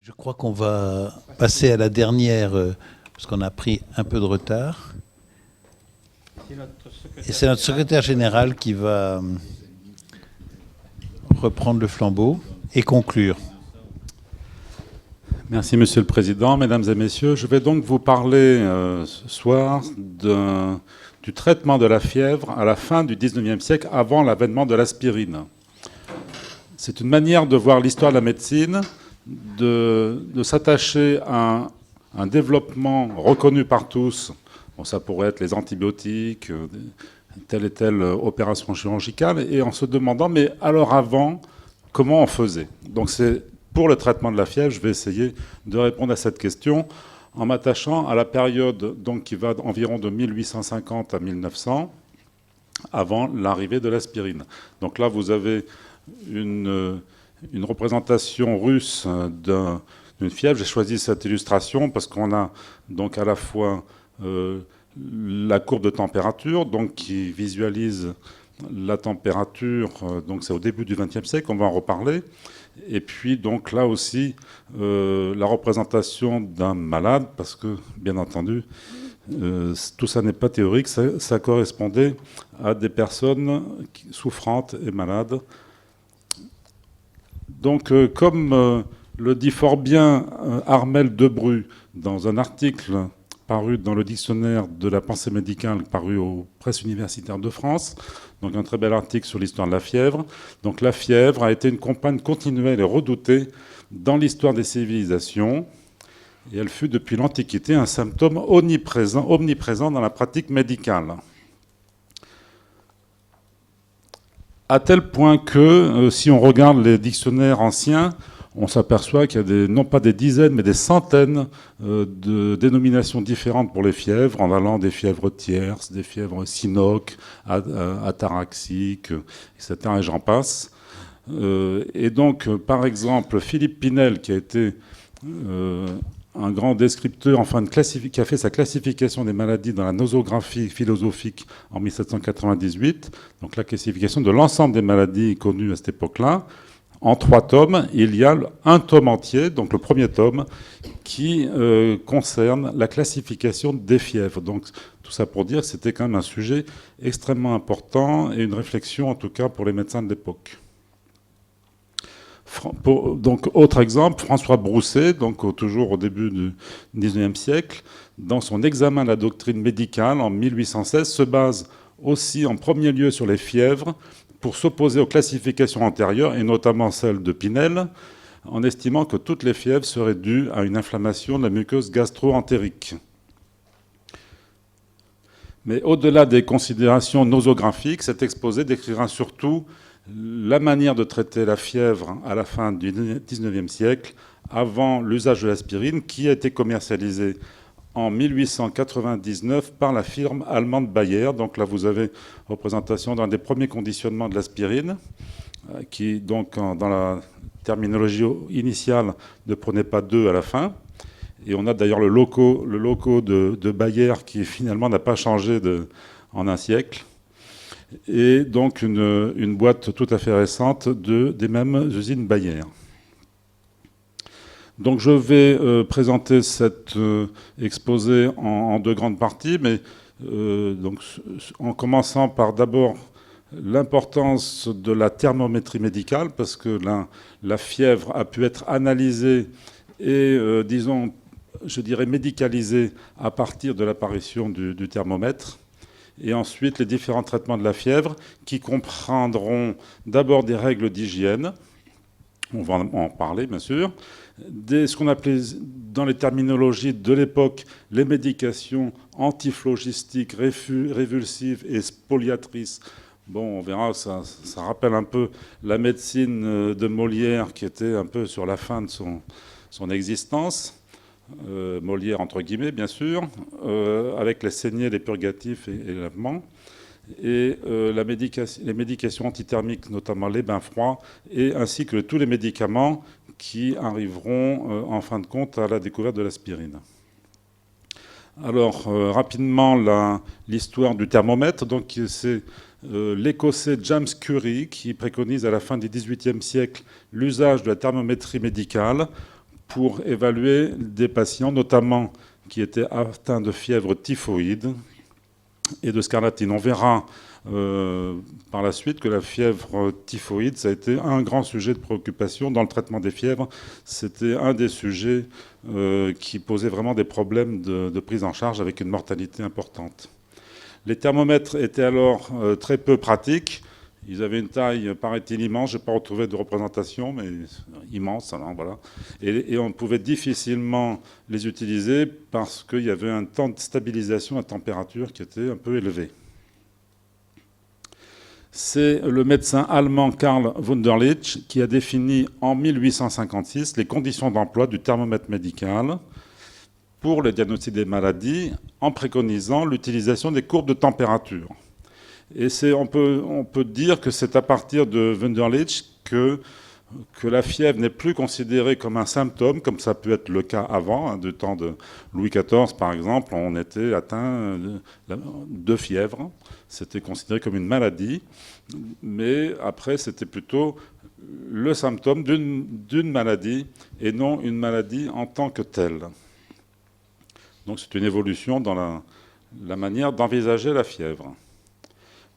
Je crois qu'on va passer à la dernière, parce qu'on a pris un peu de retard. Et c'est notre secrétaire général qui va reprendre le flambeau et conclure. Merci Monsieur le Président, Mesdames et Messieurs. Je vais donc vous parler ce soir du traitement de la fièvre à la fin du XIXe siècle, avant l'avènement de l'aspirine. C'est une manière de voir l'histoire de la médecine, de s'attacher à un développement reconnu par tous. Bon, ça pourrait être les antibiotiques, telle et telle opération chirurgicale, et en se demandant, mais alors avant, comment on faisait? Donc c'est pour le traitement de la fièvre, je vais essayer de répondre à cette question en m'attachant à la période donc, qui va environ de 1850 à 1900, avant l'arrivée de l'aspirine. Donc là, vous avez une représentation russe d'une fièvre. J'ai choisi cette illustration parce qu'on a donc à la fois la courbe de température, donc qui visualise la température, donc c'est au début du XXe siècle, on va en reparler. Et puis donc là aussi la représentation d'un malade, parce que bien entendu tout ça n'est pas théorique, ça correspondait à des personnes souffrantes et malades. Donc comme le dit fort bien Armel Debru dans un article paru dans le dictionnaire de la pensée médicale, paru aux presses universitaires de France, donc un très bel article sur l'histoire de la fièvre. Donc la fièvre a été une compagne continuelle et redoutée dans l'histoire des civilisations, et elle fut depuis l'Antiquité un symptôme omniprésent dans la pratique médicale. À tel point que, si on regarde les dictionnaires anciens, on s'aperçoit qu'il y a non pas des dizaines, mais des centaines de dénominations différentes pour les fièvres, en allant des fièvres tierces, des fièvres cynoques, ataraxiques, etc. Et j'en passe. Et donc, par exemple, Philippe Pinel, qui a été un grand descripteur, enfin qui a fait sa classification des maladies dans la nosographie philosophique en 1798, donc la classification de l'ensemble des maladies connues à cette époque-là. En 3 tomes, il y a un tome entier, donc le premier tome, qui concerne la classification des fièvres. Donc tout ça pour dire que c'était quand même un sujet extrêmement important et une réflexion en tout cas pour les médecins de l'époque. Donc autre exemple, François Broussais, donc toujours au début du XIXe siècle, dans son examen de la doctrine médicale en 1816, se base aussi en premier lieu sur les fièvres, pour s'opposer aux classifications antérieures, et notamment celle de Pinel, en estimant que toutes les fièvres seraient dues à une inflammation de la muqueuse gastro-entérique. Mais au-delà des considérations nosographiques, cet exposé décrira surtout la manière de traiter la fièvre à la fin du XIXe siècle, avant l'usage de l'aspirine, qui a été commercialisée en 1899 par la firme allemande Bayer. Donc là, vous avez représentation d'un des premiers conditionnements de l'aspirine, qui, donc, dans la terminologie initiale, ne prenait pas 2 à la fin. Et on a d'ailleurs le logo de Bayer qui, finalement, n'a pas changé en un siècle. Et donc, une boîte tout à fait récente des mêmes usines Bayer. Donc je vais présenter cet exposé en 2 grandes parties, mais donc, en commençant par d'abord l'importance de la thermométrie médicale, parce que la fièvre a pu être analysée et, disons, je dirais médicalisée à partir de l'apparition du thermomètre. Et ensuite les différents traitements de la fièvre qui comprendront d'abord des règles d'hygiène, on va en parler bien sûr, ce qu'on appelait dans les terminologies de l'époque les médications antiphlogistiques, révulsives et spoliatrices. Bon, on verra, ça rappelle un peu la médecine de Molière qui était un peu sur la fin de son existence. Molière entre guillemets bien sûr, avec les saignées, les purgatifs et les lavements. Et les médications antithermiques, notamment les bains froids, et ainsi que tous les médicaments qui arriveront en fin de compte à la découverte de l'aspirine. Alors rapidement l'histoire du thermomètre. Donc c'est l'Écossais James Curie qui préconise à la fin du XVIIIe siècle l'usage de la thermométrie médicale pour évaluer des patients, notamment qui étaient atteints de fièvre typhoïde et de scarlatine. On verra par la suite que la fièvre typhoïde, ça a été un grand sujet de préoccupation dans le traitement des fièvres. C'était un des sujets qui posait vraiment des problèmes de prise en charge avec une mortalité importante. Les thermomètres étaient alors très peu pratiques. Ils avaient une taille, paraît-il, immense. Je n'ai pas retrouvé de représentation, mais immense. Alors, voilà. Et on pouvait difficilement les utiliser parce qu'il y avait un temps de stabilisation à température qui était un peu élevé. C'est le médecin allemand Karl Wunderlich qui a défini en 1856 les conditions d'emploi du thermomètre médical pour le diagnostic des maladies en préconisant l'utilisation des courbes de température. Et on peut dire que c'est à partir de Wunderlich que la fièvre n'est plus considérée comme un symptôme, comme ça peut être le cas avant, du temps de Louis XIV par exemple, on était atteint de fièvre, c'était considéré comme une maladie, mais après c'était plutôt le symptôme d'une maladie et non une maladie en tant que telle. Donc c'est une évolution dans la manière d'envisager la fièvre.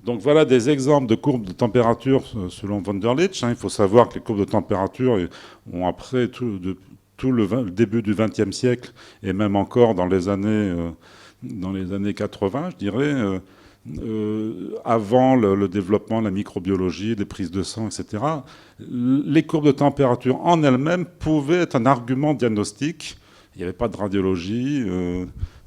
Donc voilà des exemples de courbes de température selon Wunderlich. Il faut savoir que les courbes de température ont après tout le début du XXe siècle et même encore dans les années 80, je dirais, avant le développement de la microbiologie, des prises de sang, etc. Les courbes de température en elles-mêmes pouvaient être un argument diagnostique. Il n'y avait pas de radiologie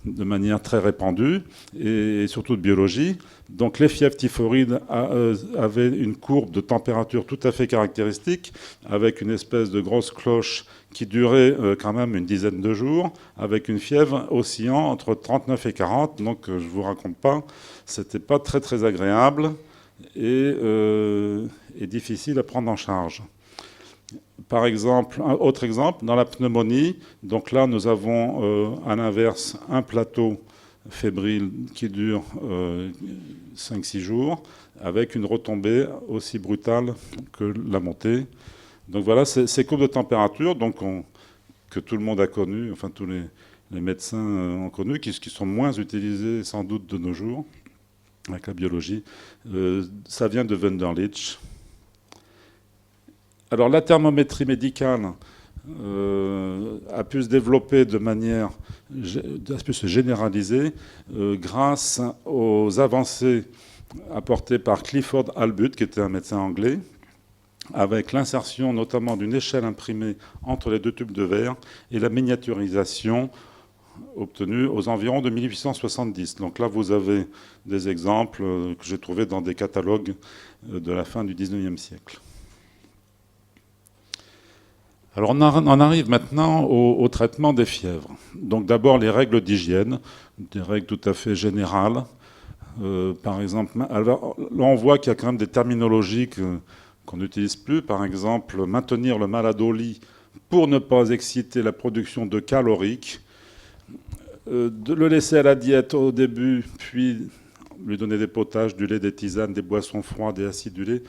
de manière très répandue et surtout de biologie. Donc les fièvres typhoïdes avaient une courbe de température tout à fait caractéristique, avec une espèce de grosse cloche qui durait quand même une dizaine de jours, avec une fièvre oscillant entre 39 et 40. Donc je ne vous raconte pas, c'était pas très très agréable et difficile à prendre en charge. Par exemple, un autre exemple, dans la pneumonie, donc là nous avons à l'inverse un plateau fébrile qui dure 5-6 jours, avec une retombée aussi brutale que la montée. Donc voilà, ces courbes de température donc que tout le monde a connues, enfin tous les médecins ont connues, qui sont moins utilisées sans doute de nos jours avec la biologie. Ça vient de Wunderlich. Alors la thermométrie médicale a pu se développer de manière, a pu se généraliser grâce aux avancées apportées par Clifford Allbutt, qui était un médecin anglais, avec l'insertion notamment d'une échelle imprimée entre les deux tubes de verre et la miniaturisation obtenue aux environs de 1870. Donc là, vous avez des exemples que j'ai trouvés dans des catalogues de la fin du XIXe siècle. Alors on en arrive maintenant au traitement des fièvres. Donc d'abord les règles d'hygiène, des règles tout à fait générales. Par exemple, alors, là on voit qu'il y a quand même des terminologies qu'on n'utilise plus. Par exemple, maintenir le malade au lit pour ne pas exciter la production de caloriques. De le laisser à la diète au début, puis lui donner des potages, du lait, des tisanes, des boissons froides et acidulées.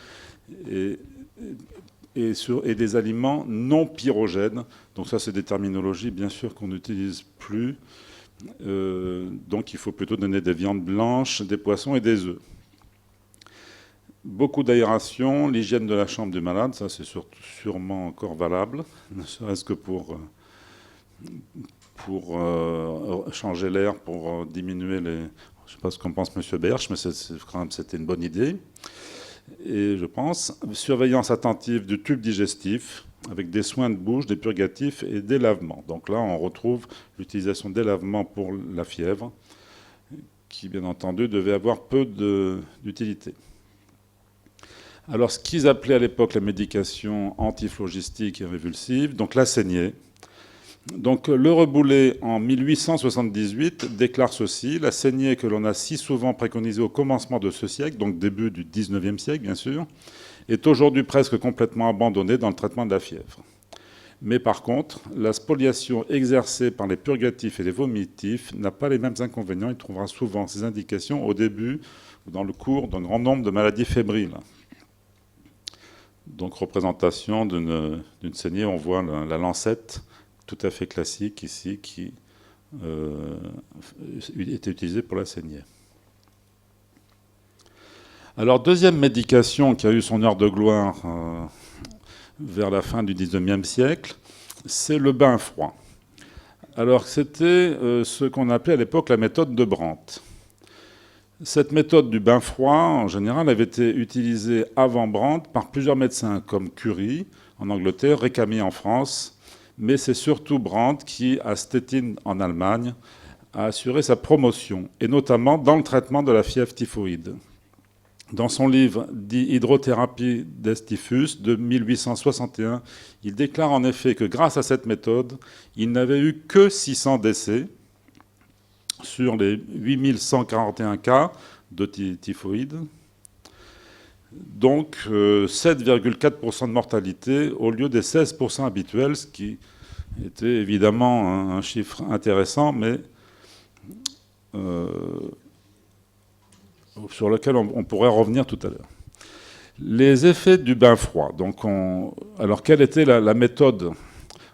Et des aliments non pyrogènes. Donc ça, c'est des terminologies, bien sûr, qu'on n'utilise plus. Donc il faut plutôt donner des viandes blanches, des poissons et des œufs. Beaucoup d'aération, l'hygiène de la chambre du malade, ça c'est sûrement encore valable, ne serait-ce que pour changer l'air, pour diminuer les... Je ne sais pas ce qu'en pense M. Berch, mais quand même c'était une bonne idée. Et je pense, surveillance attentive du tube digestif, avec des soins de bouche, des purgatifs et des lavements. Donc là, on retrouve l'utilisation des lavements pour la fièvre, qui, bien entendu, devait avoir peu d'utilité. Alors, ce qu'ils appelaient à l'époque la médication antiphlogistique et révulsive, donc la saignée. Donc, le Reboulet, en 1878, déclare ceci: la saignée que l'on a si souvent préconisée au commencement de ce siècle, donc début du XIXe siècle, bien sûr, est aujourd'hui presque complètement abandonnée dans le traitement de la fièvre. Mais par contre, la spoliation exercée par les purgatifs et les vomitifs n'a pas les mêmes inconvénients. Il trouvera souvent ces indications au début ou dans le cours d'un grand nombre de maladies fébriles. Donc, représentation d'une saignée, on voit la lancette tout à fait classique ici, qui était utilisé pour la saignée. Alors, deuxième médication qui a eu son heure de gloire vers la fin du XIXe siècle, c'est le bain froid. Alors, c'était ce qu'on appelait à l'époque la méthode de Brandt. Cette méthode du bain froid, en général, avait été utilisée avant Brandt par plusieurs médecins, comme Curie en Angleterre, Récamier en France, mais c'est surtout Brandt qui, à Stettin en Allemagne, a assuré sa promotion, et notamment dans le traitement de la fièvre typhoïde. Dans son livre dit Hydrothérapie des typhus de 1861, il déclare en effet que grâce à cette méthode, il n'avait eu que 600 décès sur les 8141 cas de typhoïde. Donc 7,4% de mortalité au lieu des 16% habituels, ce qui était évidemment un chiffre intéressant, mais sur lequel on pourrait revenir tout à l'heure. Les effets du bain froid. Donc alors, quelle était la méthode?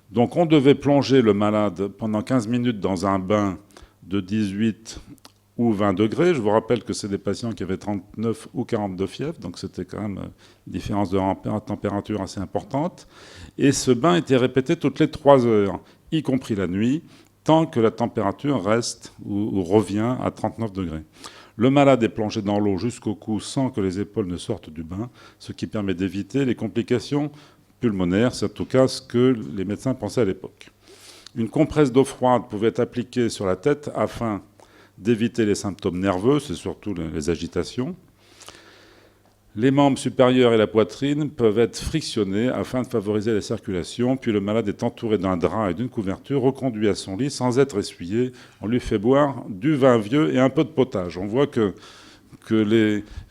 Donc, on devait plonger le malade pendant 15 minutes dans un bain de 18 ou 20 degrés. Je vous rappelle que c'est des patients qui avaient 39 ou 42 fièvres, donc c'était quand même une différence de température assez importante. Et ce bain était répété toutes les 3 heures, y compris la nuit, tant que la température reste ou revient à 39 degrés. Le malade est plongé dans l'eau jusqu'au cou sans que les épaules ne sortent du bain, ce qui permet d'éviter les complications pulmonaires. C'est en tout cas ce que les médecins pensaient à l'époque. Une compresse d'eau froide pouvait être appliquée sur la tête afin d'éviter les symptômes nerveux, c'est surtout les agitations. Les membres supérieurs et la poitrine peuvent être frictionnés afin de favoriser la circulation, puis le malade est entouré d'un drap et d'une couverture, reconduit à son lit sans être essuyé. On lui fait boire du vin vieux et un peu de potage. On voit que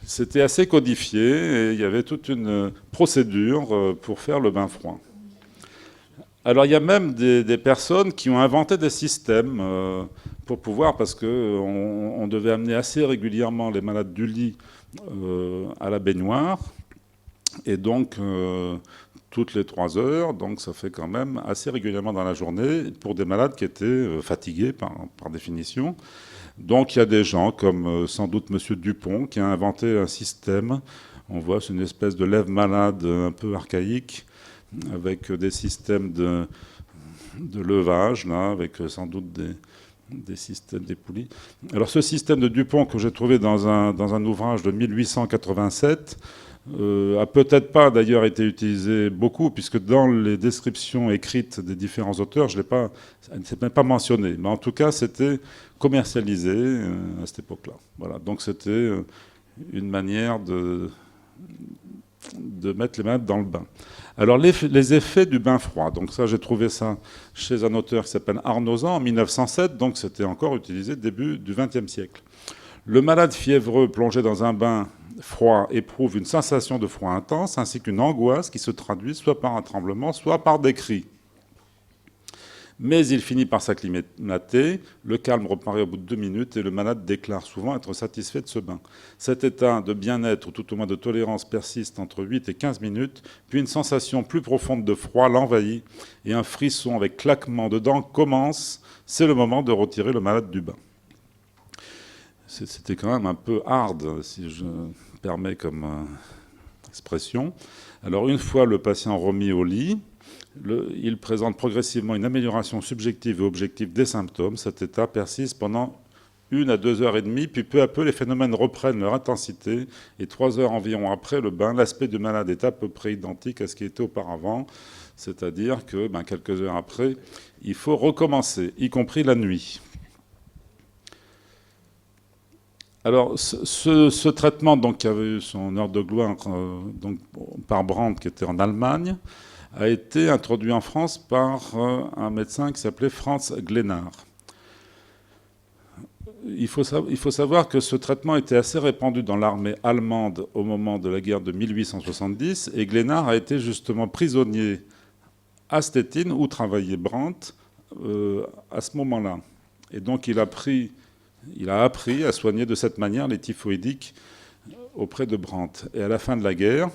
c'était assez codifié et il y avait toute une procédure pour faire le bain froid. Alors il y a même des personnes qui ont inventé des systèmes pour pouvoir, parce qu'on devait amener assez régulièrement les malades du lit à la baignoire, et donc toutes les 3 heures, donc ça fait quand même assez régulièrement dans la journée pour des malades qui étaient fatigués par définition. Donc il y a des gens comme sans doute M. Dupont qui a inventé un système. On voit, c'est une espèce de lève-malade un peu archaïque avec des systèmes de levage, là, avec sans doute des systèmes, des poulies. Alors ce système de Dupont que j'ai trouvé dans un ouvrage de 1887 a peut-être pas d'ailleurs été utilisé beaucoup, puisque dans les descriptions écrites des différents auteurs, c'est même pas mentionné. Mais en tout cas, c'était commercialisé à cette époque-là. Voilà. Donc c'était une manière de mettre les malades dans le bain. Alors les effets du bain froid, donc ça j'ai trouvé ça chez un auteur qui s'appelle Arnozan en 1907, donc c'était encore utilisé début du XXe siècle. Le malade fiévreux plongé dans un bain froid éprouve une sensation de froid intense ainsi qu'une angoisse qui se traduit soit par un tremblement, soit par des cris. Mais il finit par s'acclimater, le calme reparaît au bout de 2 minutes et le malade déclare souvent être satisfait de ce bain. Cet état de bien-être, ou tout au moins de tolérance, persiste entre 8 et 15 minutes, puis une sensation plus profonde de froid l'envahit et un frisson avec claquement de dents commence. C'est le moment de retirer le malade du bain. C'était quand même un peu hard, si je me permets comme expression. Alors une fois le patient remis au lit, il présente progressivement une amélioration subjective et objective des symptômes. Cet état persiste pendant 1 à 2 heures et demie, puis peu à peu, les phénomènes reprennent leur intensité. Et 3 heures environ après le bain, l'aspect du malade est à peu près identique à ce qui était auparavant. C'est-à-dire que quelques heures après, il faut recommencer, y compris la nuit. Alors, ce traitement, donc, qui avait eu son heure de gloire donc, par Brandt, qui était en Allemagne, a été introduit en France par un médecin qui s'appelait Franz Glennar. Il faut savoir que ce traitement était assez répandu dans l'armée allemande au moment de la guerre de 1870, et Glennar a été justement prisonnier à Stettin, où travaillait Brandt, à ce moment-là. Et donc il a appris à soigner de cette manière les typhoïdiques auprès de Brandt. Et à la fin de la guerre,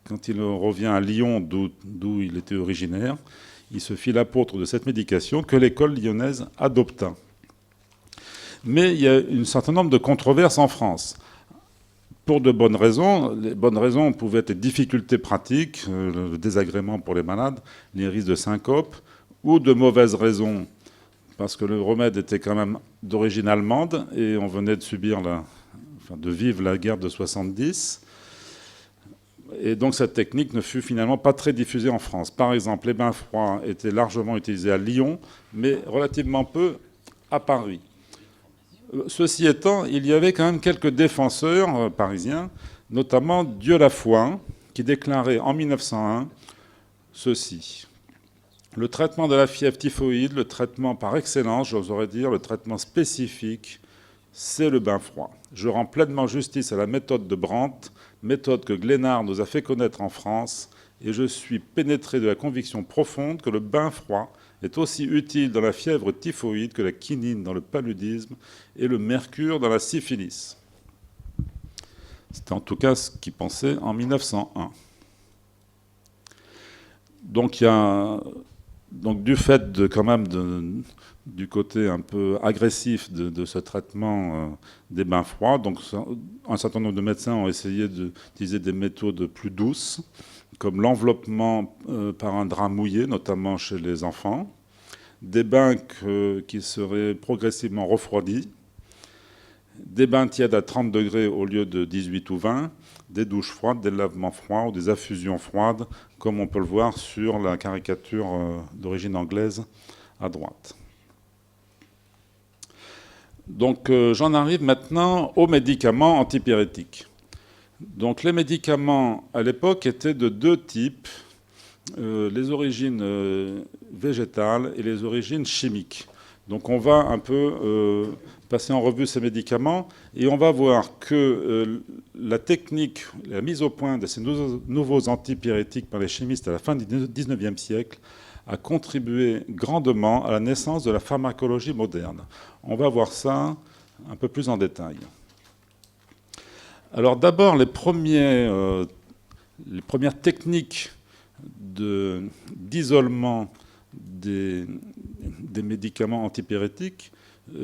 quand il revient à Lyon, d'où il était originaire, il se fit l'apôtre de cette médication que l'école lyonnaise adopta. Mais il y a un certain nombre de controverses en France. Pour de bonnes raisons. Les bonnes raisons pouvaient être les difficultés pratiques, le désagrément pour les malades, les risques de syncope, ou de mauvaises raisons, parce que le remède était quand même d'origine allemande et on venait de vivre la guerre de 70. Et donc cette technique ne fut finalement pas très diffusée en France. Par exemple, les bains froids étaient largement utilisés à Lyon, mais relativement peu à Paris. Ceci étant, il y avait quand même quelques défenseurs parisiens, notamment Dieulafoy, qui déclarait en 1901 ceci. Le traitement de la fièvre typhoïde, le traitement par excellence, j'oserais dire, le traitement spécifique, c'est le bain froid. Je rends pleinement justice à la méthode de Brandt, méthode que Glénard nous a fait connaître en France, et je suis pénétré de la conviction profonde que le bain froid est aussi utile dans la fièvre typhoïde que la quinine dans le paludisme et le mercure dans la syphilis. C'était en tout cas ce qu'il pensait en 1901. Donc, du fait du côté un peu agressif de ce traitement des bains froids, donc un certain nombre de médecins ont essayé d'utiliser des méthodes plus douces, comme l'enveloppement par un drap mouillé, notamment chez les enfants, des bains qui seraient progressivement refroidis, des bains tièdes à 30 degrés au lieu de 18 ou 20, des douches froides, des lavements froids ou des affusions froides, comme on peut le voir sur la caricature d'origine anglaise à droite. Donc j'en arrive maintenant aux médicaments antipyrétiques. Donc les médicaments à l'époque étaient de deux types, les origines végétales et les origines chimiques. Donc on va un peu passer en revue ces médicaments et on va voir que la technique, la mise au point de ces nouveaux antipyrétiques par les chimistes à la fin du XIXe siècle a contribué grandement à la naissance de la pharmacologie moderne. On va voir ça un peu plus en détail. Alors d'abord, les premières techniques d'isolement des médicaments antipyrétiques,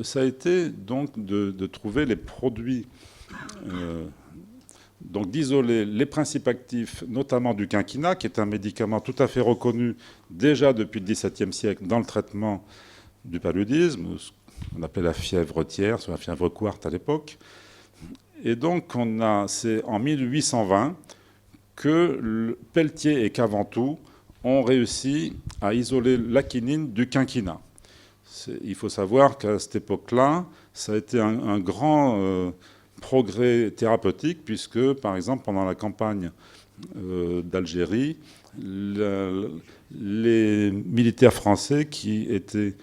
ça a été donc de trouver les produits, donc d'isoler les principes actifs, notamment du quinquina, qui est un médicament tout à fait reconnu déjà depuis le XVIIe siècle dans le traitement du paludisme, ce qu'on appelait la fièvre tiers, soit la fièvre quarte à l'époque. Et donc c'est en 1820 que Pelletier et Caventou ont réussi à isoler la quinine du quinquina. Il faut savoir qu'à cette époque-là, ça a été un grand progrès thérapeutique, puisque, par exemple, pendant la campagne d'Algérie, les militaires français qui étaient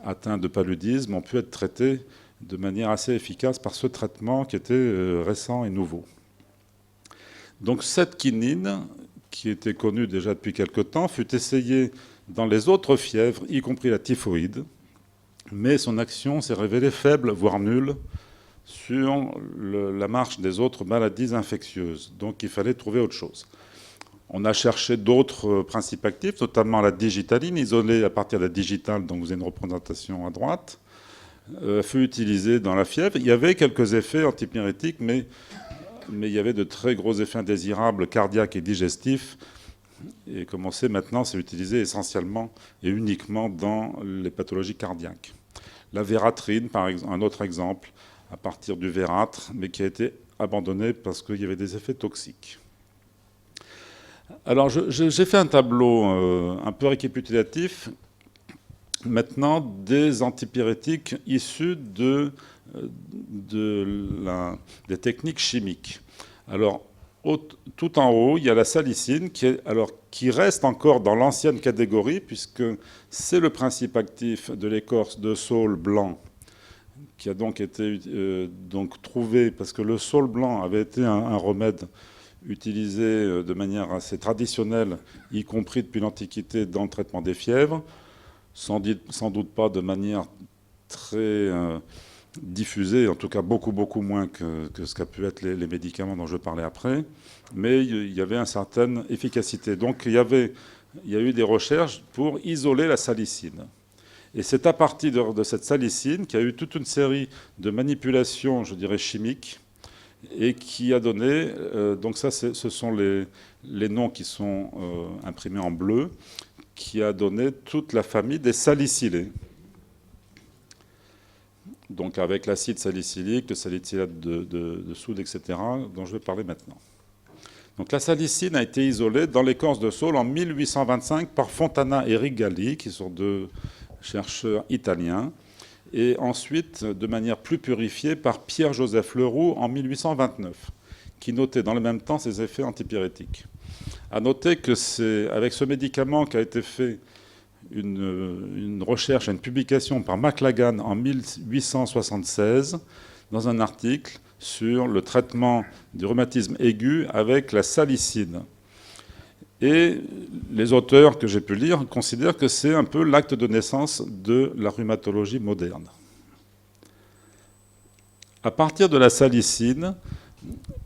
atteints de paludisme ont pu être traités de manière assez efficace par ce traitement qui était récent et nouveau. Donc cette quinine, qui était connue déjà depuis quelque temps, fut essayée dans les autres fièvres, y compris la typhoïde, mais son action s'est révélée faible, voire nulle, sur la marche des autres maladies infectieuses. Donc il fallait trouver autre chose. On a cherché d'autres principes actifs, notamment la digitaline, isolée à partir de la digitale, dont vous avez une représentation à droite, fut utilisée dans la fièvre. Il y avait quelques effets antipyrétiques, mais il y avait de très gros effets indésirables cardiaques et digestifs. Et comme on sait maintenant, c'est utilisé essentiellement et uniquement dans les pathologies cardiaques. La vératrine, par exemple, un autre exemple, à partir du vératre, mais qui a été abandonné parce qu'il y avait des effets toxiques. Alors, j'ai fait un tableau un peu récapitulatif, maintenant, des antipyrétiques issus des techniques chimiques. Alors, tout en haut, il y a la salicine, qui reste encore dans l'ancienne catégorie, puisque c'est le principe actif de l'écorce de saule blanc, qui a donc été trouvé, parce que le saule blanc avait été un remède utilisé de manière assez traditionnelle, y compris depuis l'Antiquité, dans le traitement des fièvres, sans doute pas de manière très diffusée, en tout cas beaucoup moins que ce qu'a pu être les médicaments dont je parlais après, mais il y avait une certaine efficacité. Donc il y avait il y a eu des recherches pour isoler la salicine. Et c'est à partir de cette salicine qu'il y a eu toute une série de manipulations, je dirais, chimiques, et qui a donné, donc ça, ce sont les noms qui sont imprimés en bleu, qui a donné toute la famille des salicylés. Donc avec l'acide salicylique, le salicylate de soude, etc., dont je vais parler maintenant. Donc la salicine a été isolée dans l'écorce de saule en 1825 par Fontana et Rigali, qui sont deux chercheurs italiens, et ensuite de manière plus purifiée par Pierre-Joseph Leroux en 1829, qui notait dans le même temps ses effets antipyrétiques. À noter que c'est avec ce médicament qu'a été fait une recherche, une publication par McLagan en 1876 dans un article sur le traitement du rhumatisme aigu avec la salicine. Et les auteurs que j'ai pu lire considèrent que c'est un peu l'acte de naissance de la rhumatologie moderne. À partir de la salicine,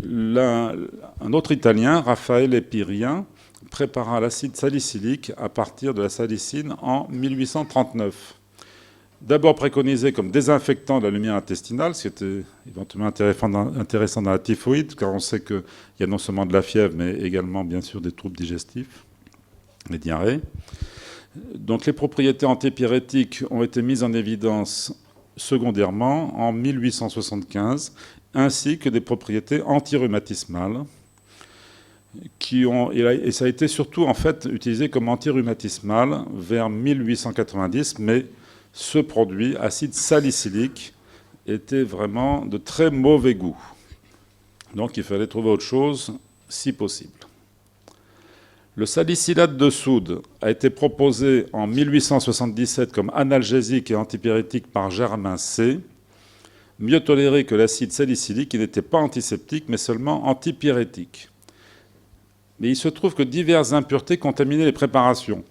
un autre Italien, Raffaele Pirien, prépara l'acide salicylique à partir de la salicine en 1839. D'abord préconisé comme désinfectant de la lumière intestinale, ce qui était éventuellement intéressant dans la typhoïde, car on sait qu'il y a non seulement de la fièvre, mais également, bien sûr, des troubles digestifs, les diarrhées. Donc les propriétés antipyrétiques ont été mises en évidence secondairement en 1875, ainsi que des propriétés antirhumatismales, et ça a été surtout en fait utilisé comme antirhumatismal vers 1890, mais ce produit, acide salicylique, était vraiment de très mauvais goût. Donc il fallait trouver autre chose, si possible. Le salicylate de soude a été proposé en 1877 comme analgésique et antipyrétique par Germain C., mieux toléré que l'acide salicylique, qui n'était pas antiseptique, mais seulement antipyrétique. Mais il se trouve que diverses impuretés contaminaient les préparations.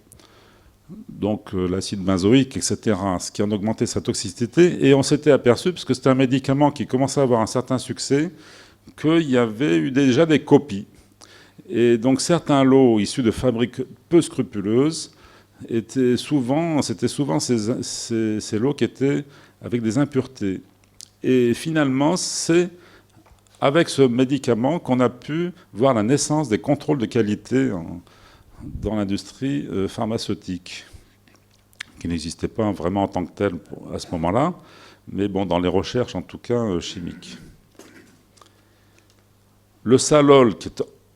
Donc l'acide benzoïque, etc., ce qui en augmentait sa toxicité. Et on s'était aperçu, parce que c'était un médicament qui commençait à avoir un certain succès, qu'il y avait eu déjà des copies. Et donc certains lots issus de fabriques peu scrupuleuses, c'était souvent ces lots qui étaient avec des impuretés. Et finalement, c'est avec ce médicament qu'on a pu voir la naissance des contrôles de qualité dans l'industrie pharmaceutique, qui n'existait pas vraiment en tant que tel à ce moment-là, mais bon, dans les recherches en tout cas chimiques. Le salol,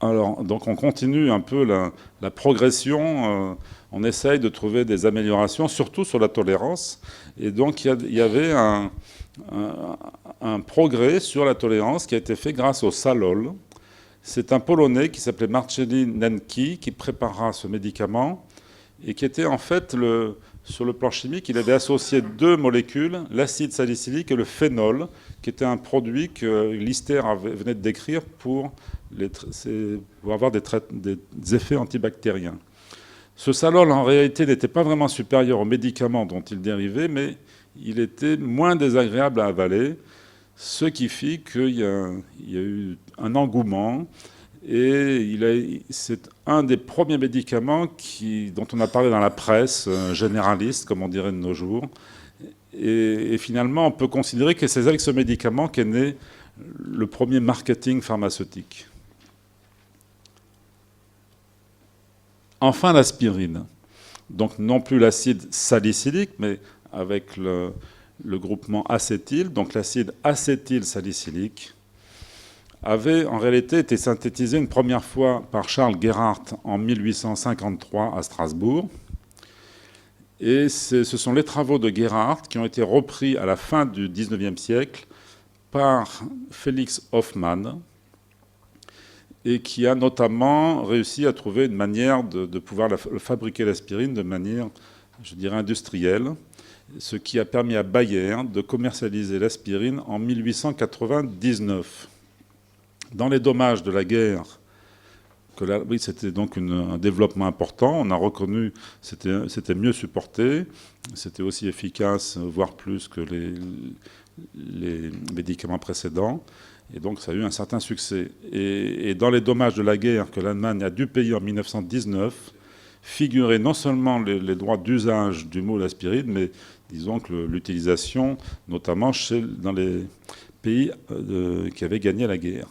alors, donc on continue un peu la progression, on essaye de trouver des améliorations, surtout sur la tolérance, et donc il y avait un progrès sur la tolérance qui a été fait grâce au salol. C'est un Polonais qui s'appelait Marceli Nenki qui prépara ce médicament et qui était en fait, sur le plan chimique, il avait associé deux molécules, l'acide salicylique et le phénol, qui était un produit que Lister venait de décrire pour avoir des effets antibactériens. Ce salol, en réalité, n'était pas vraiment supérieur aux médicaments dont il dérivait, mais il était moins désagréable à avaler, ce qui fit qu'il y a eu un engouement. Et c'est un des premiers médicaments dont on a parlé dans la presse généraliste, comme on dirait de nos jours. Et finalement, on peut considérer que c'est avec ce médicament qu'est né le premier marketing pharmaceutique. Enfin, l'aspirine. Donc non plus l'acide salicylique, mais avec le groupement acétyl, donc l'acide acétylsalicylique, avait en réalité été synthétisé une première fois par Charles Gerhardt en 1853 à Strasbourg. Et ce sont les travaux de Gerhardt qui ont été repris à la fin du XIXe siècle par Félix Hoffmann et qui a notamment réussi à trouver une manière de pouvoir fabriquer l'aspirine de manière, je dirais, industrielle, ce qui a permis à Bayer de commercialiser l'aspirine en 1899. Dans les dommages de la guerre, oui, c'était donc un développement important. On a reconnu que c'était mieux supporté, c'était aussi efficace, voire plus que les médicaments précédents. Et donc ça a eu un certain succès. Et dans les dommages de la guerre que l'Allemagne a dû payer en 1919, figuraient non seulement les droits d'usage du mot aspirine, mais disons que l'utilisation, notamment dans les pays qui avaient gagné la guerre.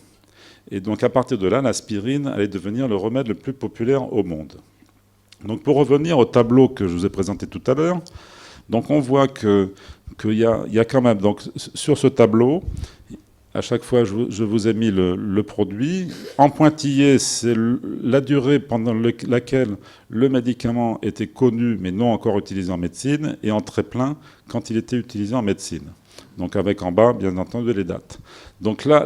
Et donc à partir de là, l'aspirine allait devenir le remède le plus populaire au monde. Donc pour revenir au tableau que je vous ai présenté tout à l'heure, donc on voit qu'il y a quand même, donc sur ce tableau, à chaque fois je vous ai mis le produit. En pointillé, c'est la durée pendant laquelle le médicament était connu mais non encore utilisé en médecine, et en très plein quand il était utilisé en médecine. Donc avec en bas, bien entendu, les dates. Donc là,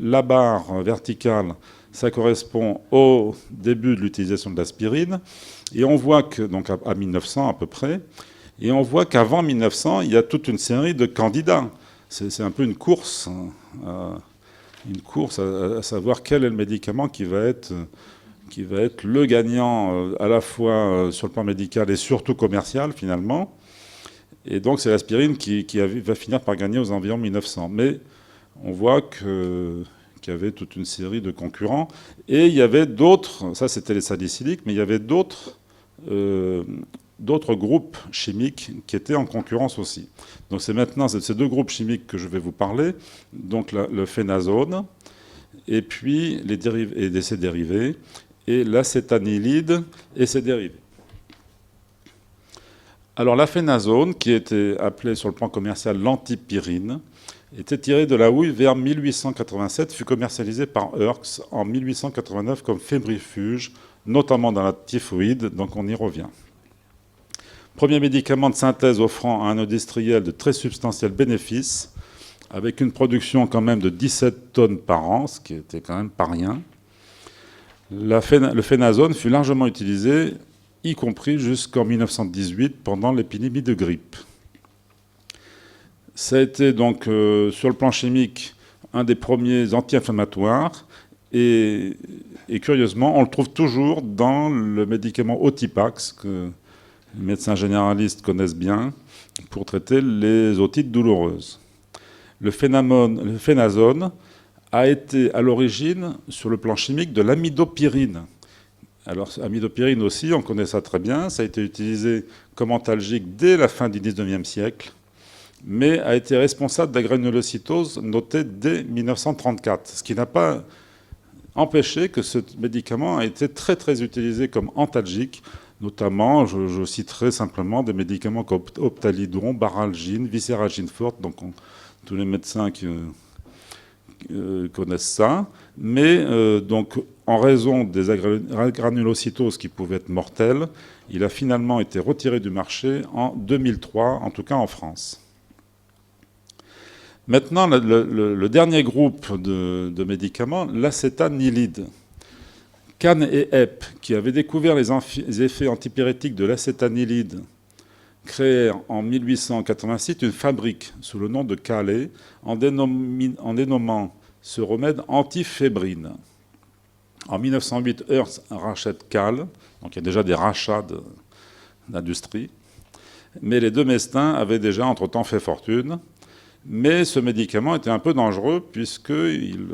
la barre verticale, ça correspond au début de l'utilisation de l'aspirine. Et on voit que, donc à 1900 à peu près, et on voit qu'avant 1900, il y a toute une série de candidats. C'est un peu une course à savoir quel est le médicament qui va être le gagnant à la fois sur le plan médical et surtout commercial finalement. Et donc c'est l'aspirine qui va finir par gagner aux environs 1900. Mais on voit qu'il y avait toute une série de concurrents. Et il y avait d'autres, ça c'était les salicyliques, mais il y avait d'autres groupes chimiques qui étaient en concurrence aussi. Donc c'est maintenant ces deux groupes chimiques que je vais vous parler, donc le phénazone, et puis ses dérivés, et l'acétanilide et ses dérivés. Alors la phénazone, qui était appelée sur le plan commercial l'antipyrine, était tirée de la houille vers 1887, fut commercialisée par Herx en 1889 comme fébrifuge, notamment dans la typhoïde, donc on y revient. Premier médicament de synthèse offrant à un industriel de très substantiels bénéfices, avec une production quand même de 17 tonnes par an, ce qui était quand même pas rien. Le phénazone fut largement utilisé, y compris jusqu'en 1918, pendant l'épidémie de grippe. Ça a été donc, sur le plan chimique, un des premiers anti-inflammatoires, et curieusement, on le trouve toujours dans le médicament Otipax, que les médecins généralistes connaissent bien, pour traiter les otites douloureuses. Le phénazone a été à l'origine, sur le plan chimique, de l'amidopyrine. Alors, amidopyrine aussi, on connaît ça très bien. Ça a été utilisé comme antalgique dès la fin du XIXe siècle, mais a été responsable de la granulocytose notée dès 1934, ce qui n'a pas empêché que ce médicament a été très, très utilisé comme antalgique. Notamment, je citerai simplement des médicaments comme Optalidon, Baralgine, Viséragine forte, donc tous les médecins qui connaissent ça. Mais donc, en raison des granulocytoses qui pouvaient être mortelles, il a finalement été retiré du marché en 2003, en tout cas en France. Maintenant, le dernier groupe de médicaments, l'acétanilide. Kahn et Epp, qui avaient découvert les effets antipyrétiques de l'acétanilide, créèrent en 1886 une fabrique sous le nom de Calais, en dénommant ce remède antifébrine. En 1908, Hertz rachète Cal, donc il y a déjà des rachats d'industrie, mais les deux Mestins avaient déjà entre-temps fait fortune. Mais ce médicament était un peu dangereux puisqu'il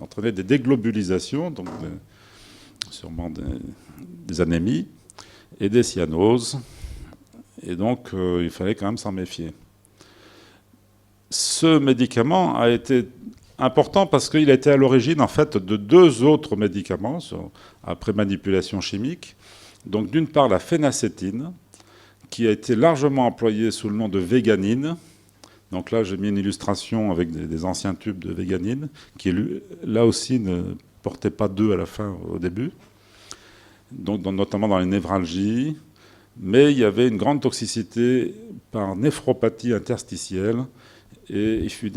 entraînait des déglobulisations, donc sûrement des anémies et des cyanoses. Et donc, il fallait quand même s'en méfier. Ce médicament a été important parce qu'il a été à l'origine, en fait, de deux autres médicaments après manipulation chimique. Donc, d'une part, la phénacétine, qui a été largement employée sous le nom de véganine. Donc là, j'ai mis une illustration avec des anciens tubes de véganine, qui là aussi ne portaient pas 2 à la fin au début, donc notamment dans les névralgies. Mais il y avait une grande toxicité par néphropathie interstitielle, et il fut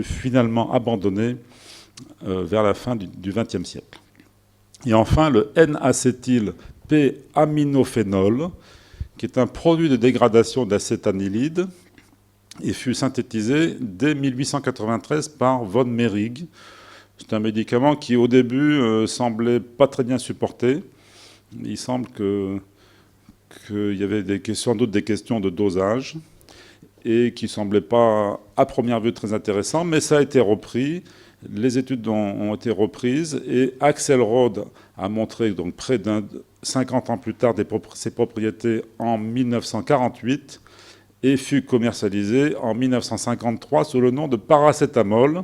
finalement abandonné vers la fin du XXe siècle. Et enfin, le N-acétyl-P-aminophénol, qui est un produit de dégradation d'acétanilide, et fut synthétisé dès 1893 par von Meyrig. C'est un médicament qui, au début, semblait pas très bien supporté. Il semble qu'il y avait sans doute des questions de dosage et qui ne semblaient pas, à première vue, très intéressants, mais ça a été repris. Les études ont été reprises et Axel Rode a montré donc près de 50 ans plus tard ses propriétés en 1948 et fut commercialisé en 1953 sous le nom de paracétamol,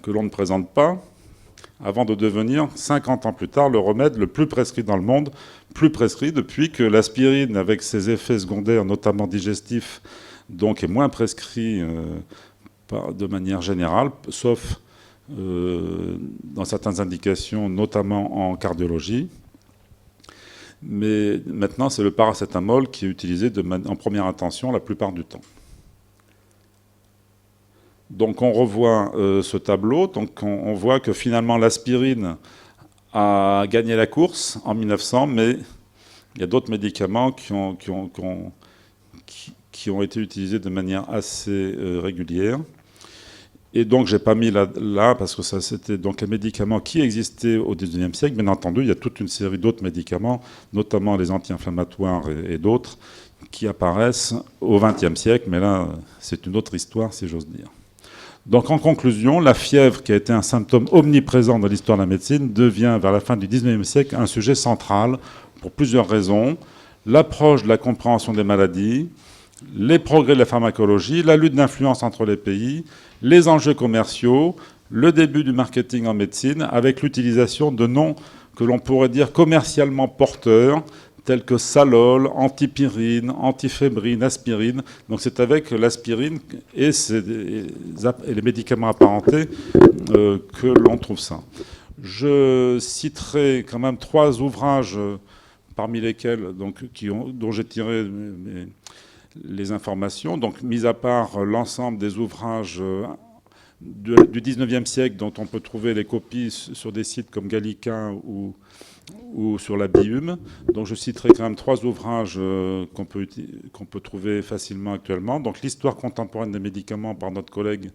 que l'on ne présente pas, avant de devenir, 50 ans plus tard, le remède le plus prescrit dans le monde, plus prescrit depuis que l'aspirine, avec ses effets secondaires, notamment digestifs, donc est moins prescrit de manière générale, sauf dans certaines indications, notamment en cardiologie. Mais maintenant, c'est le paracétamol qui est utilisé en première intention la plupart du temps. Donc on revoit ce tableau. Donc on voit que finalement l'aspirine a gagné la course en 1900, mais il y a d'autres médicaments qui ont été utilisés de manière assez régulière. Et donc j'ai pas mis là parce que ça c'était donc les médicaments qui existaient au XIXe siècle. Bien entendu, il y a toute une série d'autres médicaments, notamment les anti-inflammatoires et d'autres, qui apparaissent au XXe siècle. Mais là, c'est une autre histoire, si j'ose dire. Donc en conclusion, la fièvre, qui a été un symptôme omniprésent dans l'histoire de la médecine, devient vers la fin du XIXe siècle un sujet central pour plusieurs raisons. L'approche de la compréhension des maladies, les progrès de la pharmacologie, la lutte d'influence entre les pays, les enjeux commerciaux, le début du marketing en médecine, avec l'utilisation de noms que l'on pourrait dire commercialement porteurs, tels que salol, antipyrine, antifébrine, aspirine. Donc c'est avec l'aspirine et les médicaments apparentés que l'on trouve ça. Je citerai quand même 3 ouvrages parmi lesquels dont j'ai tiré les informations. Donc mis à part l'ensemble des ouvrages du 19e siècle dont on peut trouver les copies sur des sites comme Gallica ou sur la Bium. Donc je citerai quand même 3 ouvrages qu'on peut trouver facilement actuellement. Donc l'histoire contemporaine des médicaments par notre collègue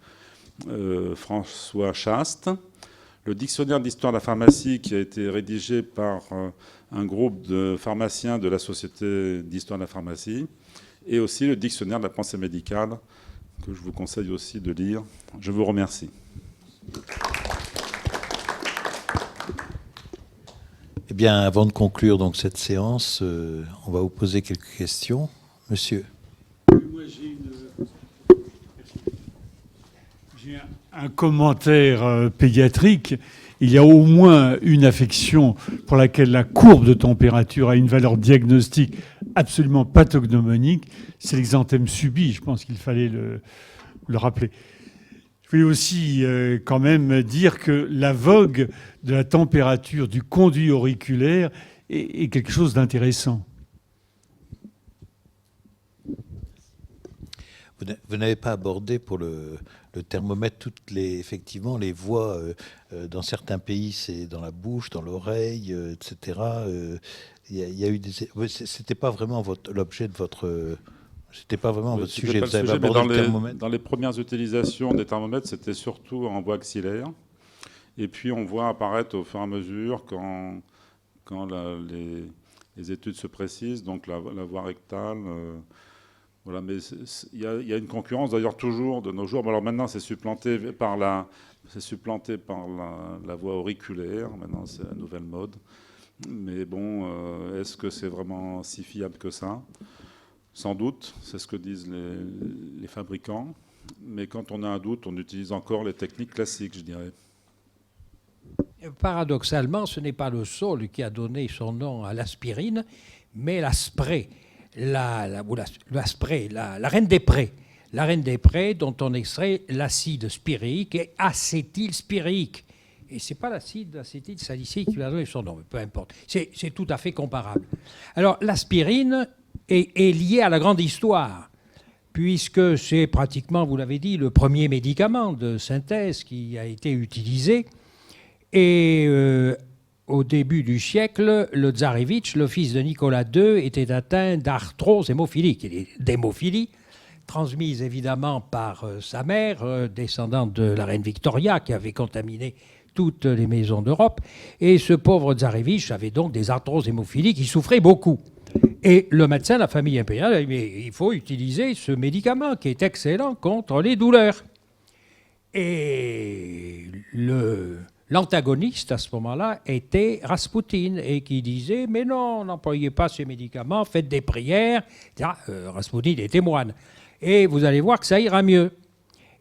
François Chaste. Le dictionnaire d'histoire de la pharmacie qui a été rédigé par un groupe de pharmaciens de la Société d'histoire de la pharmacie. Et aussi le dictionnaire de la pensée médicale que je vous conseille aussi de lire. Je vous remercie. Eh bien, avant de conclure donc cette séance, on va vous poser quelques questions. Monsieur. Moi, j'ai un commentaire pédiatrique. Il y a au moins une affection pour laquelle la courbe de température a une valeur diagnostique absolument pathognomonique. C'est l'exanthème subi. Je pense qu'il fallait le rappeler. Je voulais aussi quand même dire que la vogue de la température du conduit auriculaire est quelque chose d'intéressant. Vous n'avez pas abordé pour le thermomètre effectivement les voies. Dans certains pays, c'est dans la bouche, dans l'oreille, etc. Il y a eu c'était pas vraiment l'objet de votre. C'était pas vraiment votre sujet. Vous avez abordé le thermomètre. Dans les premières utilisations des thermomètres, c'était surtout en voie axillaire. Et puis on voit apparaître au fur et à mesure quand les études se précisent, donc la voie rectale. Voilà, mais il y a une concurrence d'ailleurs toujours de nos jours. Alors maintenant, c'est supplanté par la voie auriculaire. Maintenant, c'est la nouvelle mode. Mais bon, est-ce que c'est vraiment si fiable que ça ? Sans doute, c'est ce que disent les fabricants. Mais quand on a un doute, on utilise encore les techniques classiques, je dirais. Paradoxalement, ce n'est pas le sol qui a donné son nom à l'aspirine, mais la spray. La reine des prés. La reine des prés dont on extrait l'acide spirique et acétylspirique. Et ce n'est pas l'acide acétylsalicylique qui lui a donné son nom, mais peu importe. C'est tout à fait comparable. Alors, l'aspirine est liée à la grande histoire, puisque c'est pratiquement, vous l'avez dit, le premier médicament de synthèse qui a été utilisé. Et au début du siècle, le Tsarevitch, le fils de Nicolas II, était atteint d'arthrose hémophilique, d'hémophilie, transmise évidemment par sa mère, descendante de la reine Victoria, qui avait contaminé toutes les maisons d'Europe. Et ce pauvre Tsarevitch avait donc des arthroses hémophiliques, il souffrait beaucoup. Et le médecin de la famille impériale a dit, mais il faut utiliser ce médicament qui est excellent contre les douleurs. Et l'antagoniste à ce moment-là était Raspoutine, et qui disait « Mais non, n'employez pas ces médicaments, faites des prières. » Raspoutine était moine. Et vous allez voir que ça ira mieux.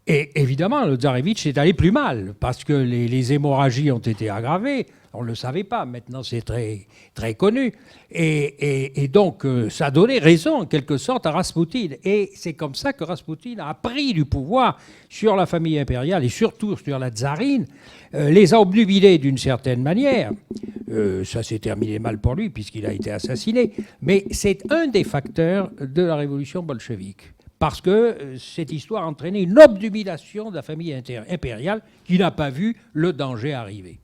Et évidemment, le tsarevitch est allé plus mal, parce que les hémorragies ont été aggravées. On ne le savait pas, maintenant c'est très, très connu. Et donc, ça a donné raison, en quelque sorte, à Raspoutine. Et c'est comme ça que Raspoutine a pris du pouvoir sur la famille impériale, et surtout sur la tsarine, les a obnubilés d'une certaine manière. Ça s'est terminé mal pour lui, puisqu'il a été assassiné. Mais c'est un des facteurs de la révolution bolchevique. Parce que cette histoire a entraîné une obnubilation de la famille impériale qui n'a pas vu le danger arriver.